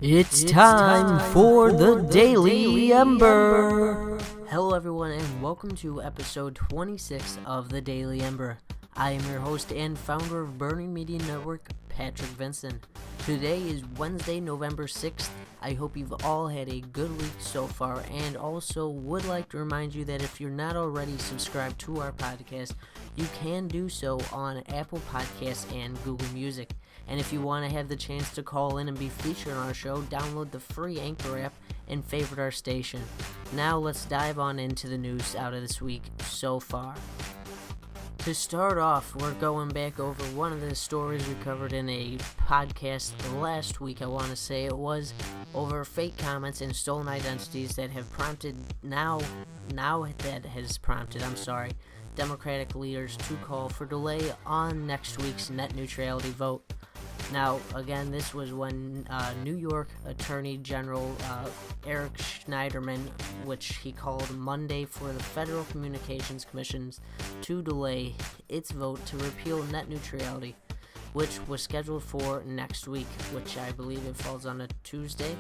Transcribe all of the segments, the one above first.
It's time for the Daily Ember. Hello everyone and welcome to episode 26 of the Daily Ember. I am your host and founder of Berning Media Network, Patrick Vincent. Today is Wednesday, November 6th. I hope you've all had a good week so far, and also would like to remind you that if you're not already subscribed to our podcast, you can do so on Apple Podcasts and Google Music. And if you want to have the chance to call in and be featured on our show, download the free Anchor app and favorite our station. Now let's dive on into the news out of this week so far. To start off, we're going back over one of the stories we covered in a podcast last week. I want to say it was over fake comments and stolen identities that have prompted Democratic leaders to call for delay on next week's net neutrality vote. Now, again, this was when New York Attorney General Eric Schneiderman, which he called Monday for the Federal Communications Commission to delay its vote to repeal net neutrality, which was scheduled for next week, which I believe it falls on a Tuesday,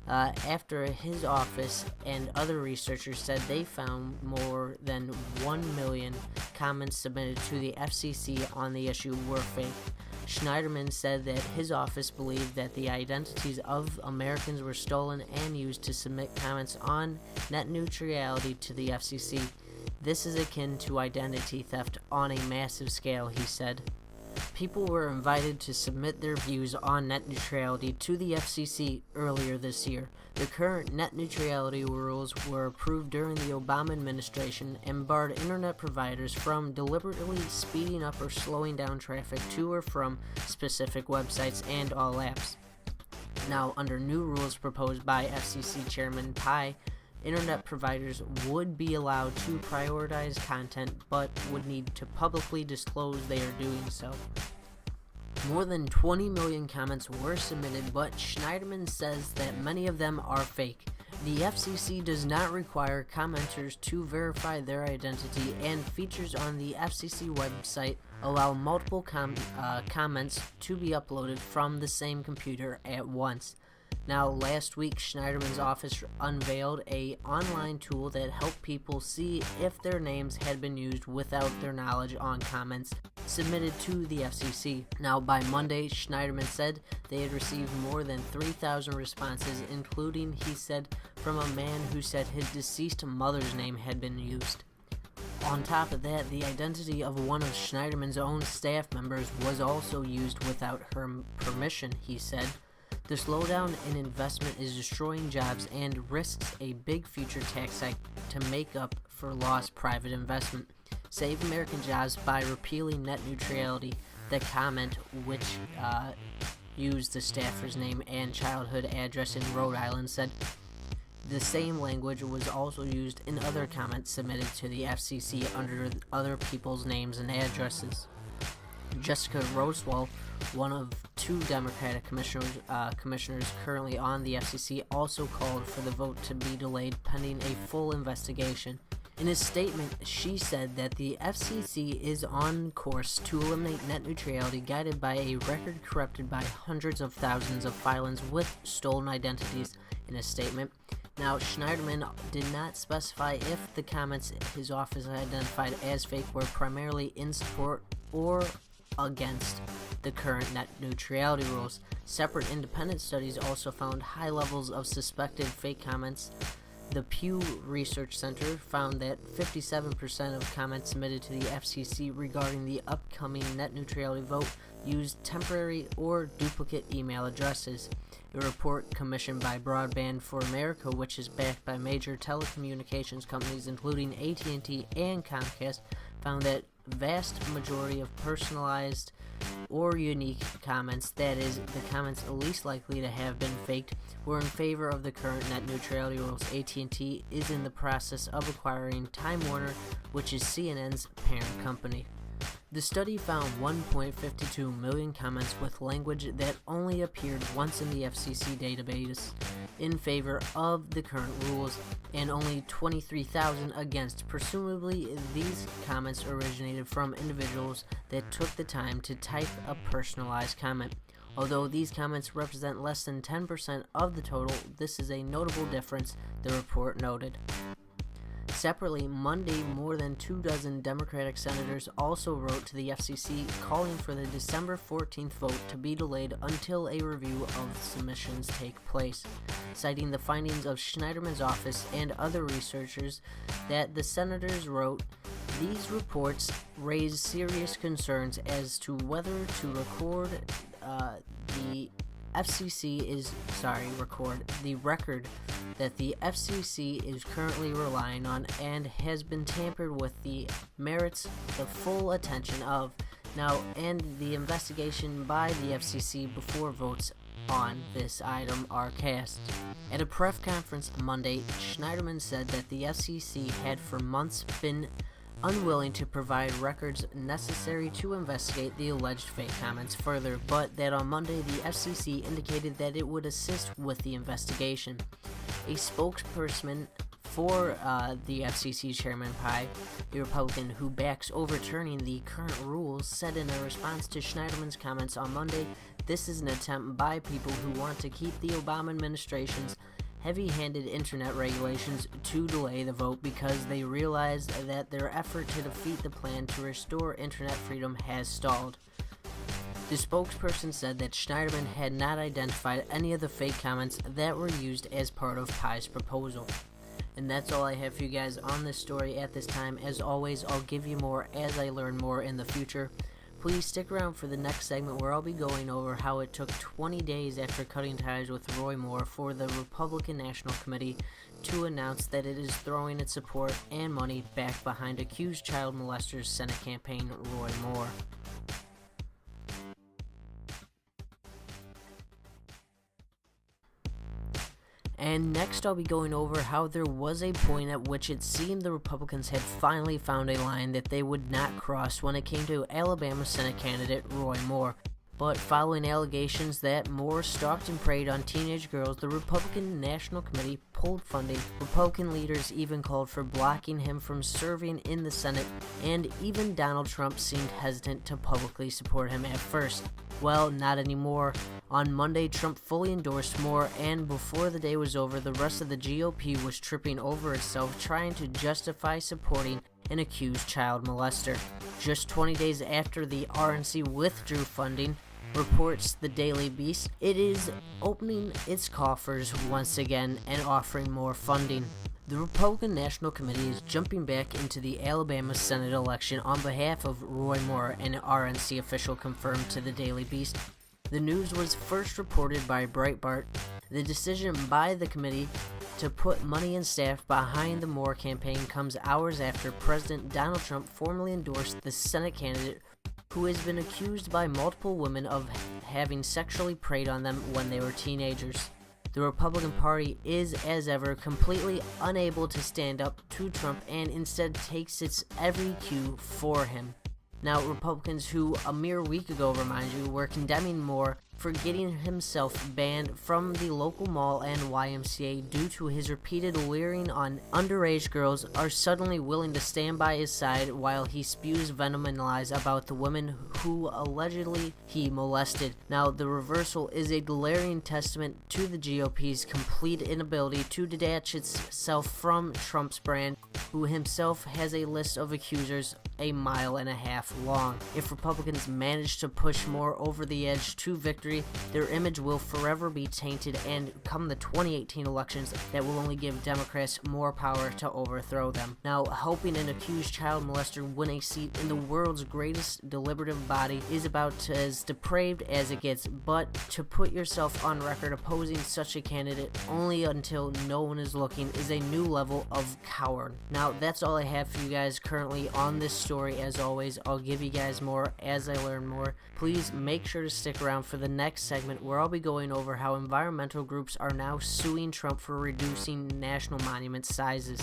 after his office and other researchers said they found more than 1 million comments submitted to the FCC on the issue were fake. Schneiderman said that his office believed that the identities of Americans were stolen and used to submit comments on net neutrality to the FCC. This is akin to identity theft on a massive scale, he said. People were invited to submit their views on net neutrality to the FCC earlier this year. The current net neutrality rules were approved during the Obama administration and barred internet providers from deliberately speeding up or slowing down traffic to or from specific websites and all apps. Now, under new rules proposed by FCC Chairman Pai, internet providers would be allowed to prioritize content but would need to publicly disclose they are doing so. More than 20 million comments were submitted, but Schneiderman says that many of them are fake. The FCC does not require commenters to verify their identity, and features on the FCC website allow multiple comments to be uploaded from the same computer at once. Now, last week, Schneiderman's office unveiled an online tool that helped people see if their names had been used without their knowledge on comments submitted to the FCC. Now, by Monday, Schneiderman said they had received more than 3,000 responses, including, he said, from a man who said his deceased mother's name had been used. On top of that, the identity of one of Schneiderman's own staff members was also used without her permission, he said. The slowdown in investment is destroying jobs and risks a big future tax hike to make up for lost private investment. Save American jobs by repealing net neutrality. The comment, which used the staffer's name and childhood address in Rhode Island, said the same language was also used in other comments submitted to the FCC under other people's names and addresses. Jessica Roswell, one of two Democratic commissioners currently on the FCC, also called for the vote to be delayed pending a full investigation. In a statement, she said that the FCC is on course to eliminate net neutrality, guided by a record corrupted by hundreds of thousands of filings with stolen identities. In a statement, now, Schneiderman did not specify if the comments his office identified as fake were primarily in support or against the current net neutrality rules. Separate independent studies also found high levels of suspected fake comments. The Pew Research Center found that 57% of comments submitted to the FCC regarding the upcoming net neutrality vote used temporary or duplicate email addresses. A report commissioned by Broadband for America, which is backed by major telecommunications companies including AT&T and Comcast, found that vast majority of personalized or unique comments, that is, the comments least likely to have been faked, were in favor of the current net neutrality rules. AT&T is in the process of acquiring Time Warner, which is CNN's parent company. The study found 1.52 million comments with language that only appeared once in the FCC database in favor of the current rules, and only 23,000 against. Presumably, these comments originated from individuals that took the time to type a personalized comment. Although these comments represent less than 10% of the total, this is a notable difference, the report noted. Separately, Monday, more than 24 Democratic senators also wrote to the FCC calling for the December 14th vote to be delayed until a review of submissions take place, citing the findings of Schneiderman's office and other researchers that the senators wrote. These reports raise serious concerns as to whether to record the record that the FCC is currently relying on and has been tampered with merits the full attention of now and the investigation by the FCC before votes on this item are cast. At a press conference Monday, Schneiderman said that the FCC had for months been unwilling to provide records necessary to investigate the alleged fake comments further, but that on Monday the FCC indicated that it would assist with the investigation. A spokesperson for the FCC Chairman Pai, a Republican who backs overturning the current rules, said in a response to Schneiderman's comments on Monday, "This is an attempt by people who want to keep the Obama administration's heavy-handed internet regulations to delay the vote because they realize that their effort to defeat the plan to restore internet freedom has stalled." The spokesperson said that Schneiderman had not identified any of the fake comments that were used as part of Pai's proposal. And that's all I have for you guys on this story at this time. As always, I'll give you more as I learn more in the future. Please stick around for the next segment where I'll be going over how it took 20 days after cutting ties with Roy Moore for the Republican National Committee to announce that it is throwing its support and money back behind accused child molesters Senate campaign Roy Moore. And next I'll be going over how there was a point at which it seemed the Republicans had finally found a line that they would not cross when it came to Alabama Senate candidate Roy Moore. But following allegations that Moore stalked and preyed on teenage girls, the Republican National Committee pulled funding. Republican leaders even called for blocking him from serving in the Senate, and even Donald Trump seemed hesitant to publicly support him at first. Well, not anymore. On Monday, Trump fully endorsed Moore, and before the day was over, the rest of the GOP was tripping over itself trying to justify supporting an accused child molester. Just 20 days after the RNC withdrew funding, reports the Daily Beast, it is opening its coffers once again and offering more funding. The Republican National Committee is jumping back into the Alabama Senate election on behalf of Roy Moore, an RNC official confirmed to the Daily Beast. The news was first reported by Breitbart. The decision by the committee to put money and staff behind the Moore campaign comes hours after President Donald Trump formally endorsed the Senate candidate who has been accused by multiple women of having sexually preyed on them when they were teenagers. The Republican Party is, as ever, completely unable to stand up to Trump and instead takes its every cue for him. Now, Republicans who a mere week ago, remind you, were condemning Moore for getting himself banned from the local mall and YMCA due to his repeated leering on underage girls are suddenly willing to stand by his side while he spews venom and lies about the women who allegedly he molested. Now, the reversal is a glaring testament to the GOP's complete inability to detach itself from Trump's brand, who himself has a list of accusers a mile and a half long. If Republicans manage to push Moore over the edge to victory, their image will forever be tainted, and come the 2018 elections, that will only give Democrats more power to overthrow them. Now, helping an accused child molester win a seat in the world's greatest deliberative body is about as depraved as it gets, but to put yourself on record opposing such a candidate only until no one is looking is a new level of coward. Now, that's all I have for you guys currently on this story. As always, I'll give you guys more as I learn more. Please make sure to stick around for the next segment where I'll be going over how environmental groups are now suing Trump for reducing national monument sizes.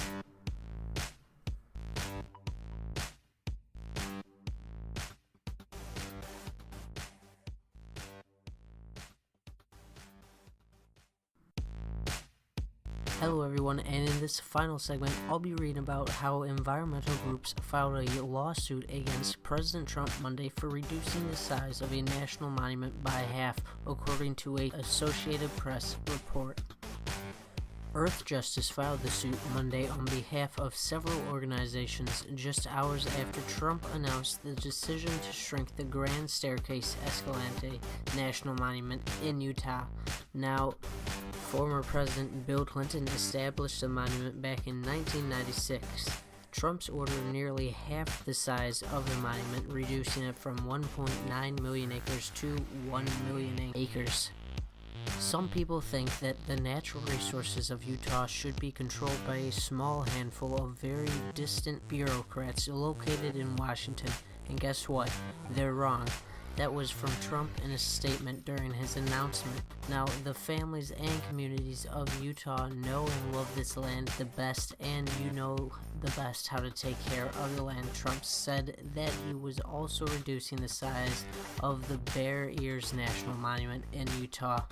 Hello everyone, and in this final segment, I'll be reading about how environmental groups filed a lawsuit against President Trump Monday for reducing the size of a national monument by half, according to a Associated Press report. Earth Justice filed the suit Monday on behalf of several organizations just hours after Trump announced the decision to shrink the Grand Staircase Escalante National Monument in Utah. Now, former President Bill Clinton established the monument back in 1996. Trump's order nearly half the size of the monument, reducing it from 1.9 million acres to 1 million acres. Some people think that the natural resources of Utah should be controlled by a small handful of very distant bureaucrats located in Washington, and guess what? They're wrong. That was from Trump in a statement during his announcement. Now, the families and communities of Utah know and love this land the best, and you know the best how to take care of the land. Trump said that he was also reducing the size of the Bear Ears National Monument in Utah.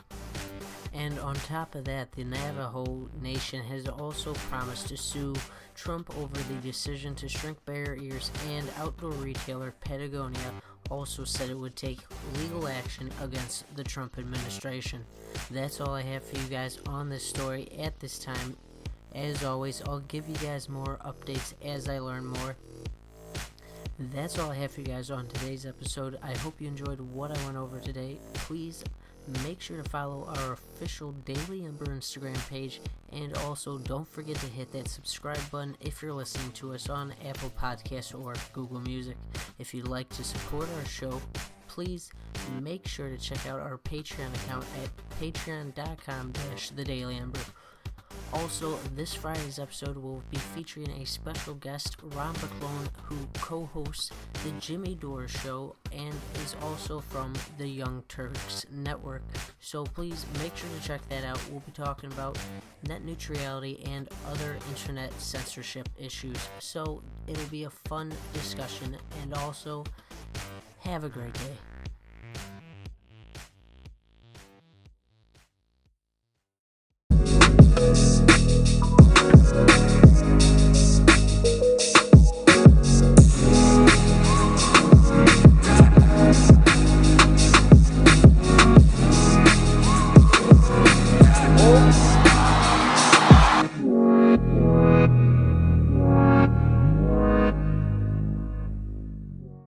And on top of that, the Navajo Nation has also promised to sue Trump over the decision to shrink Bear Ears, and outdoor retailer Patagonia also said it would take legal action against the Trump administration. That's all I have for you guys on this story at this time. As always, I'll give you guys more updates as I learn more. That's all I have for you guys on today's episode. I hope you enjoyed what I went over today. Please make sure to follow our official Daily Ember Instagram page, and also don't forget to hit that subscribe button if you're listening to us on Apple Podcasts or Google Music. If you'd like to support our show, please make sure to check out our Patreon account at patreon.com/thedailyember. Also, this Friday's episode will be featuring a special guest, Ron Baclone, who co-hosts The Jimmy Dore Show and is also from the Young Turks Network. So please make sure to check that out. We'll be talking about net neutrality and other internet censorship issues. So it'll be a fun discussion, and also have a great day.